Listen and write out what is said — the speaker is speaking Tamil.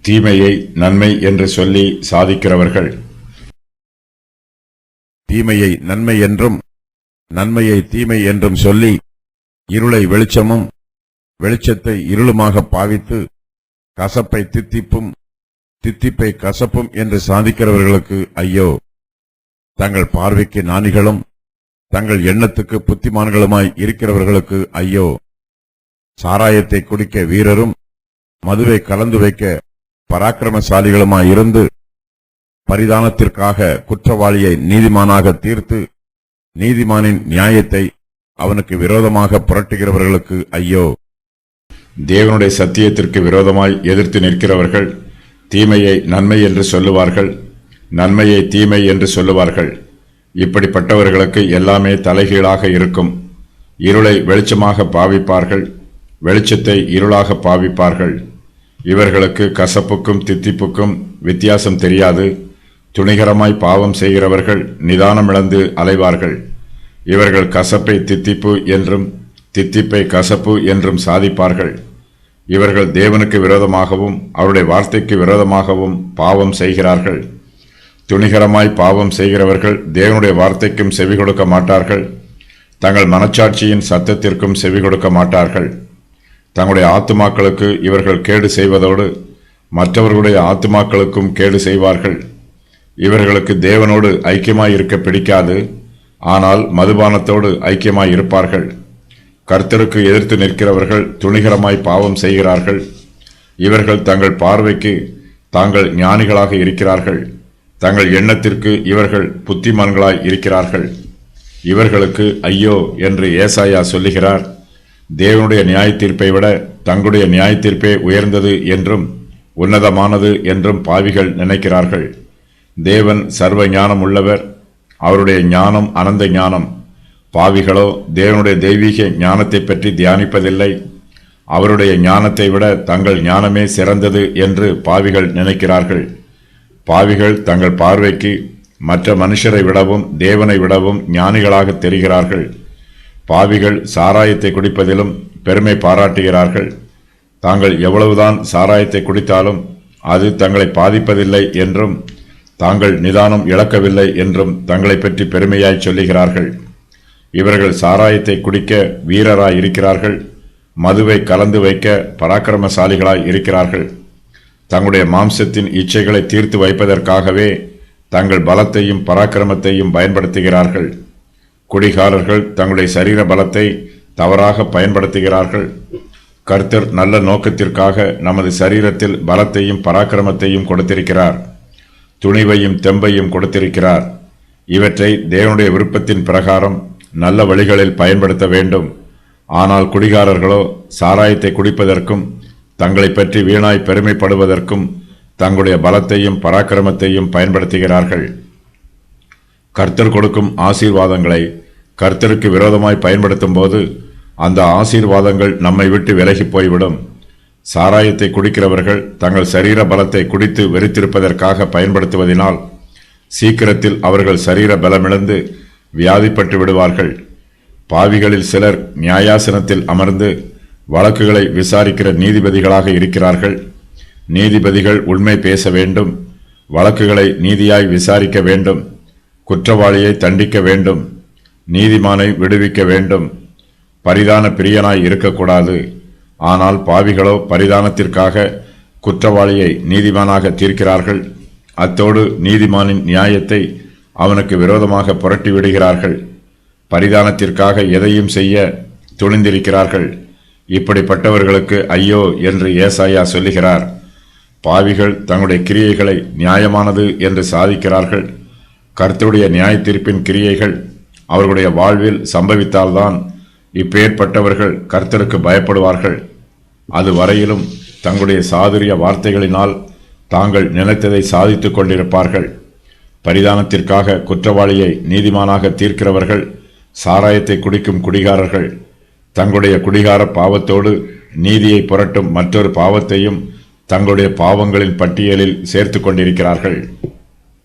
தீமையை நன்மை என்று சொல்லி சாதிக்கிறவர்கள். தீமையை நன்மை என்றும் நன்மையை தீமை என்றும் சொல்லி இருளை வெளிச்சமும் வெளிச்சத்தை இருளுமாக பாவித்து கசப்பை தித்திப்பும் தித்திப்பை கசப்பும் என்று சாதிக்கிறவர்களுக்கு ஐயோ! தங்கள் பார்வைக்கு ஞானிகளும் தங்கள் எண்ணத்துக்கு புத்திமான்களுமாய் இருக்கிறவர்களுக்கு ஐயோ! சாராயத்தை குடிக்க வீரரும் மதுவை கலந்து வைக்க பராக்கிரமசாலிகளுமாயிருந்து பரிதானத்திற்காக குற்றவாளியை நீதிமானாக தீர்த்து நீதிமானின் நியாயத்தை அவனுக்கு விரோதமாக புரட்டுகிறவர்களுக்கு ஐயோ! தேவனுடைய சத்தியத்திற்கு விரோதமாய் எதிர்த்து நிற்கிறவர்கள் தீமையை நன்மை என்று சொல்லுவார்கள், நன்மையை தீமை என்று சொல்லுவார்கள். இப்படிப்பட்டவர்களுக்கு எல்லாமே தலைகீழாக இருக்கும். இருளை வெளிச்சமாக பாவிப்பார்கள், வெளிச்சத்தை இருளாக பாவிப்பார்கள். இவர்களுக்கு கசப்புக்கும் தித்திப்புக்கும் வித்தியாசம் தெரியாது. துணிகரமாய் பாவம் செய்கிறவர்கள் நிதானமிழந்து அலைவார்கள். இவர்கள் கசப்பை தித்திப்பு என்றும் தித்திப்பை கசப்பு என்றும் சாதிப்பார்கள். இவர்கள் தேவனுக்கு விரோதமாகவும் அவருடைய வார்த்தைக்கு விரோதமாகவும் பாவம் செய்கிறார்கள். துணிகரமாய் பாவம் செய்கிறவர்கள் தேவனுடைய வார்த்தைக்கும் செவி கொடுக்க மாட்டார்கள், தங்கள் மனச்சாட்சியின் சத்தத்திற்கும் செவி கொடுக்க மாட்டார்கள். தங்களுடைய ஆத்துமாக்களுக்கு இவர்கள் கேடு செய்வதோடு மற்றவர்களுடைய ஆத்துமாக்களுக்கும் கேடு செய்வார்கள். இவர்களுக்கு தேவனோடு ஐக்கியமாய் இருக்க பிடிக்காது, ஆனால் மதுபானத்தோடு ஐக்கியமாய் இருப்பார்கள். கர்த்தருக்கு எதிர்த்து நிற்கிறவர்கள் துணிகரமாய் பாவம் செய்கிறார்கள். இவர்கள் தங்கள் பார்வைக்கு தாங்கள் ஞானிகளாக இருக்கிறார்கள், தங்கள் எண்ணத்திற்கு இவர்கள் புத்திமான்களாய் இருக்கிறார்கள். இவர்களுக்கு ஐயோ என்று ஏசாயா சொல்லுகிறார். தேவனுடைய நியாய தீர்ப்பை விட தங்களுடைய நியாய தீர்ப்பே உயர்ந்தது என்றும் உன்னதமானது என்றும் பாவிகள் நினைக்கிறார்கள். தேவன் சர்வ ஞானம் உள்ளவர், அவருடைய ஞானம் அனந்த ஞானம். பாவிகளோ தேவனுடைய தெய்வீக ஞானத்தை பற்றி தியானிப்பதில்லை. அவருடைய ஞானத்தை விட தங்கள் ஞானமே சிறந்தது என்று பாவிகள் நினைக்கிறார்கள். பாவிகள் தங்கள் பார்வைக்கு மற்ற மனுஷரை விடவும் தேவனை விடவும் ஞானிகளாக தெரிகிறார்கள். பாவிகள் சாராயத்தை குடிப்பதிலும் பெருமை பாராட்டுகிறார்கள். தாங்கள் எவ்வளவுதான் சாராயத்தை குடித்தாலும் அது தங்களை பாதிப்பதில்லை என்றும் தாங்கள் நிதானம் இழக்கவில்லை என்றும் தங்களை பற்றி பெருமையாய் சொல்லுகிறார்கள். இவர்கள் சாராயத்தை குடிக்க வீரராய் இருக்கிறார்கள், மதுவை கலந்து வைக்க பராக்கிரமசாலிகளாய் இருக்கிறார்கள். தங்களுடைய மாம்சத்தின் இச்சைகளை தீர்த்து வைப்பதற்காகவே தங்கள் பலத்தையும் பராக்கிரமத்தையும் பயன்படுத்துகிறார்கள். குடிகாரர்கள் தங்களுடைய சரீர பலத்தை தவறாக பயன்படுத்துகிறார்கள். கர்த்தர் நல்ல நோக்கத்திற்காக நமது சரீரத்தில் பலத்தையும் பராக்கிரமத்தையும் கொடுத்திருக்கிறார், துணிவையும் தெம்பையும் கொடுத்திருக்கிறார். இவற்றை தேவனுடைய விருப்பத்தின் பிரகாரம் நல்ல வழிகளில் பயன்படுத்த வேண்டும். ஆனால் குடிகாரர்களோ சாராயத்தை குடிப்பதற்கும் தங்களை பற்றி வீணாய் பெருமைப்படுவதற்கும் தங்களுடைய பலத்தையும் பராக்கிரமத்தையும் பயன்படுத்துகிறார்கள். கர்த்தர் கொடுக்கும் ஆசீர்வாதங்களை கர்த்தருக்கு விரோதமாய் பயன்படுத்தும் போது அந்த ஆசீர்வாதங்கள் நம்மை விட்டு விலகி போய்விடும். சாராயத்தை குடிக்கிறவர்கள் தங்கள் சரீர பலத்தை குடித்து வெறித்திருப்பதற்காக பயன்படுத்துவதனால் சீக்கிரத்தில் அவர்கள் சரீர பலமிழந்து வியாதிப்பட்டு விடுவார்கள். பாவிகளில் சிலர் நியாயாசனத்தில் அமர்ந்து வழக்குகளை விசாரிக்கிற நீதிபதிகளாக இருக்கிறார்கள். நீதிபதிகள் உண்மை பேச வேண்டும், வழக்குகளை நீதியாய் விசாரிக்க வேண்டும், குற்றவாளியை தண்டிக்க வேண்டும், நீதிமானை விடுவிக்க வேண்டும். பரிதான பிரியனாய் இருக்கக்கூடாது. ஆனால் பாவிகளோ பரிதானத்திற்காக குற்றவாளியை நீதிமானாக தீர்க்கிறார்கள். அத்தோடு நீதிமானின் நியாயத்தை அவனுக்கு விரோதமாக புரட்டி விடுகிறார்கள். பரிதானத்திற்காக எதையும் செய்ய துணிந்திருக்கிறார்கள். இப்படிப்பட்டவர்களுக்கு ஐயோ என்று ஏசாயா சொல்லுகிறார். பாவிகள் தங்களுடைய கிரியைகளை நியாயமானது என்று சாதிக்கிறார்கள். கர்த்தருடைய நியாய தீர்ப்பின் கிரியைகள் அவர்களுடைய வாழ்வில் சம்பவித்தால்தான் இப்பேற்பட்டவர்கள் கர்த்தருக்கு பயப்படுவார்கள். அது வரையிலும் தங்களுடைய சாதுரிய வார்த்தைகளினால் தாங்கள் நினைத்ததை சாதித்துக் கொண்டிருப்பார்கள். பரிதானத்திற்காக குற்றவாளியை நீதிமானாக தீர்க்கிறவர்கள் சாராயத்தை குடிக்கும் குடிகாரர்கள். தங்களுடைய குடிகார பாவத்தோடு நீதியை புரட்டும் மற்றொரு பாவத்தையும் தங்களுடைய பாவங்களின் பட்டியலில் சேர்த்து கொண்டிருக்கிறார்கள்.